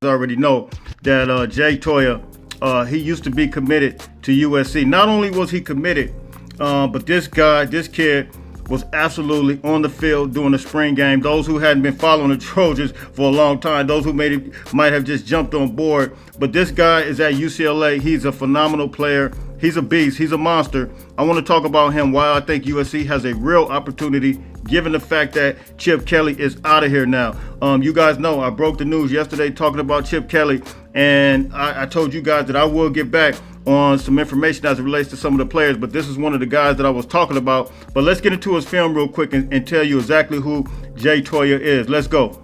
already know that Jay Toia, he used to be committed to USC. Not only was he committed, but this kid was absolutely on the field during the spring game. Those who hadn't been following the Trojans for a long time, those who might have just jumped on board. But this guy is at UCLA. He's a phenomenal player. He's a beast. He's a monster. I want to talk about him, why I think USC has a real opportunity, given the fact that Chip Kelly is out of here now. You guys know I broke the news yesterday talking about Chip Kelly, and I told you guys that I will get back on some information as it relates to some of the players, but this is one of the guys that I was talking about. But let's get into his film real quick and tell you exactly who Jay Toia is. Let's go.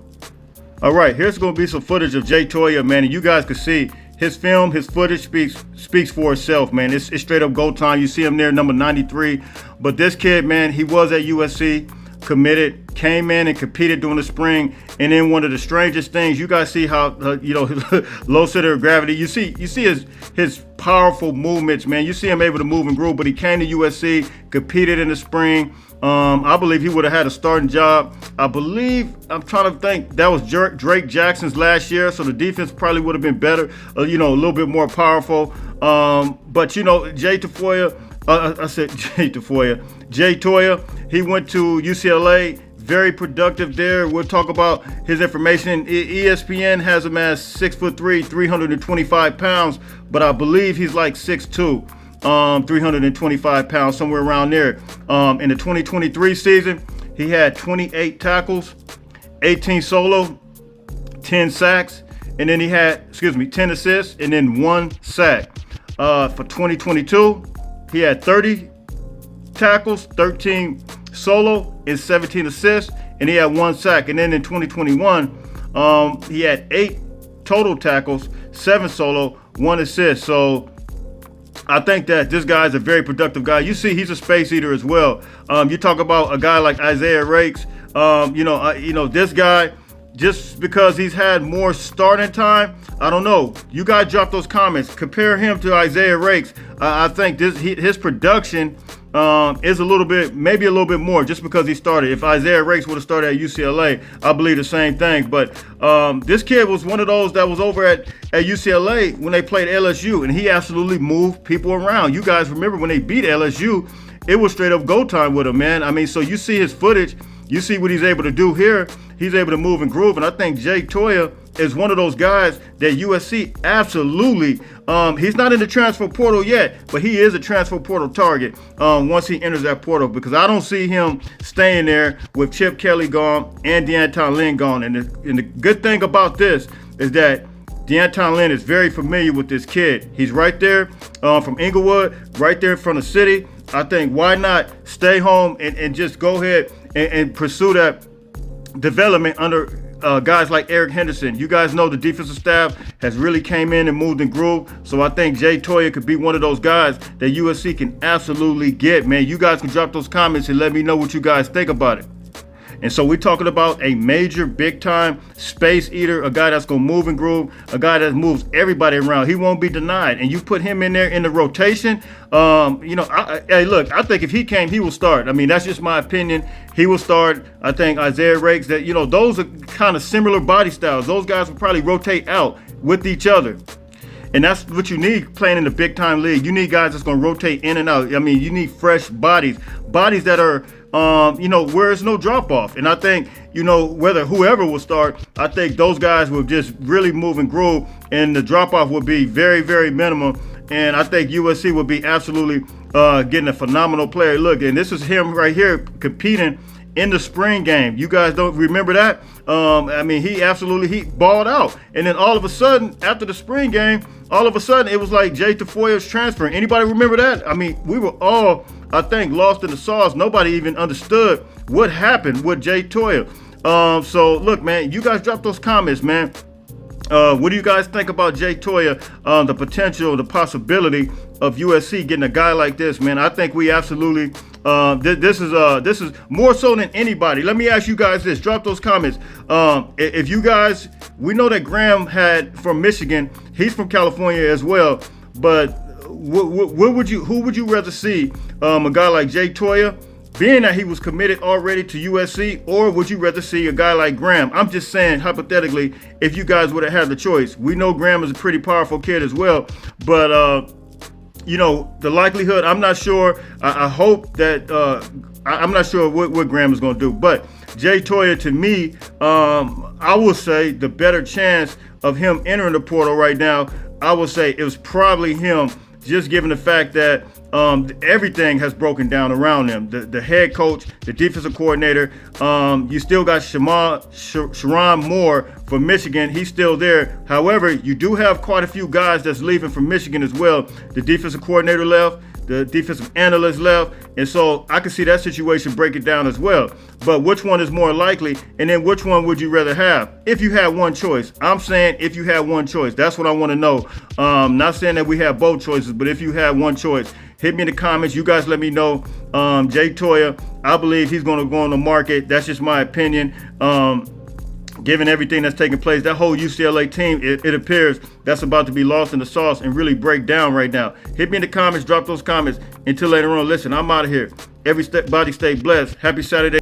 All right, here's going to be some footage of Jay Toia, man, and you guys can see his film, his footage speaks for itself, man. It's straight up go time. You see him there, number 93. But this kid, man, he was at USC, committed, came in and competed during the spring. And then one of the strangest things, you guys see how low center of gravity. You see his powerful movements, man. You see him able to move and groove. But he came to USC, competed in the spring. I believe he would have had a starting job. I'm trying to think, that was Drake Jackson's last year, so the defense probably would have been better, a little bit more powerful. But Jay Toia, Jay Toia, he went to UCLA, very productive there. We'll talk about his information. ESPN has him as 6'3", 325 pounds, but I believe he's like 6'2". 325 pounds, somewhere around there. In the 2023 season, he had 28 tackles, 18 solo, 10 sacks, and then he had, 10 assists, and then 1 sack. For 2022, he had 30 tackles, 13 solo, and 17 assists, and he had 1 sack. And then in 2021, he had 8 total tackles, 7 solo, 1 assist. So I think that this guy is a very productive guy. You see, he's a space eater as well. You talk about a guy like Isaiah Rakes. This guy, just because he's had more starting time, I don't know. You guys drop those comments. Compare him to Isaiah Rakes. I think his production is maybe a little bit more, just because he started. If Isaiah Rakes would have started at UCLA, I believe the same thing. But this kid was one of those that was over at UCLA when they played LSU, and he absolutely moved people around. You guys remember when they beat LSU, it was straight up go time with him, man. I mean, so you see his footage, you see what he's able to do here. He's able to move and groove, and I think Jay Toia is one of those guys that USC absolutely, he's not in the transfer portal yet, but he is a transfer portal target once he enters that portal, because I don't see him staying there with Chip Kelly gone and D'Anton Lynn gone. And the good thing about this is that D'Anton Lynn is very familiar with this kid. He's right there from Inglewood, right there in front of the city. I think, why not stay home and just go ahead and pursue that development under guys like Eric Henderson. You guys know the defensive staff has really came in and moved and grooved. So I think Jay Toia could be one of those guys that USC can absolutely get, man. You guys can drop those comments and let me know what you guys think about it. And so we're talking about a major, big-time space eater, a guy that's going to move and groove, a guy that moves everybody around. He won't be denied. And you put him in there in the rotation, hey, look, I think if he came, he will start. I mean, that's just my opinion. He will start. I think Isaiah Rakes, that, those are kind of similar body styles. Those guys will probably rotate out with each other. And that's what you need playing in the big-time league. You need guys that's going to rotate in and out. I mean, you need fresh bodies that are, where there's no drop-off. And I think, whether whoever will start, I think those guys will just really move and groove, and the drop-off will be very, very minimal. And I think USC will be absolutely getting a phenomenal player. Look, and this is him right here competing in the spring game. You guys don't remember that? He balled out. And then all of a sudden, after the spring game, it was like Jay Toia's transferring. Anybody remember that? I mean, we were all, I think, lost in the sauce. Nobody even understood what happened with Jay Toia. So look, man, you guys drop those comments, man. What do you guys think about Jay Toia? The potential, the possibility of USC getting a guy like this, man. I think we absolutely. This is more so than anybody. Let me ask you guys this. Drop those comments. If you guys, we know that Graham had from Michigan. He's from California as well. But who would you rather see? A guy like Jay Toia being that he was committed already to USC, or would you rather see a guy like Graham? I'm just saying, hypothetically, if you guys would have had the choice. We know Graham is a pretty powerful kid as well, but you know, the likelihood, I'm not sure. I hope that I'm not sure what Graham is going to do. But Jay Toia, to me, I will say the better chance of him entering the portal right now, I will say it was probably him, just given the fact that everything has broken down around him. The head coach, the defensive coordinator, you still got Sharon Moore from Michigan. He's still there. However, you do have quite a few guys that's leaving from Michigan as well. The defensive coordinator left, the defensive analyst left, and so I can see that situation break it down as well. But which one is more likely, and then which one would you rather have if you had one choice? I'm saying if you had one choice. That's what I want to know. Not saying that we have both choices, but if you had one choice, hit me in the comments. You guys let me know. Jay Toia, I believe he's going to go on the market. That's just my opinion. Given everything that's taking place, that whole UCLA team, it appears that's about to be lost in the sauce and really break down right now. Hit me in the comments, drop those comments. Until later on, listen, I'm out of here. Everybody stay blessed. Happy Saturday.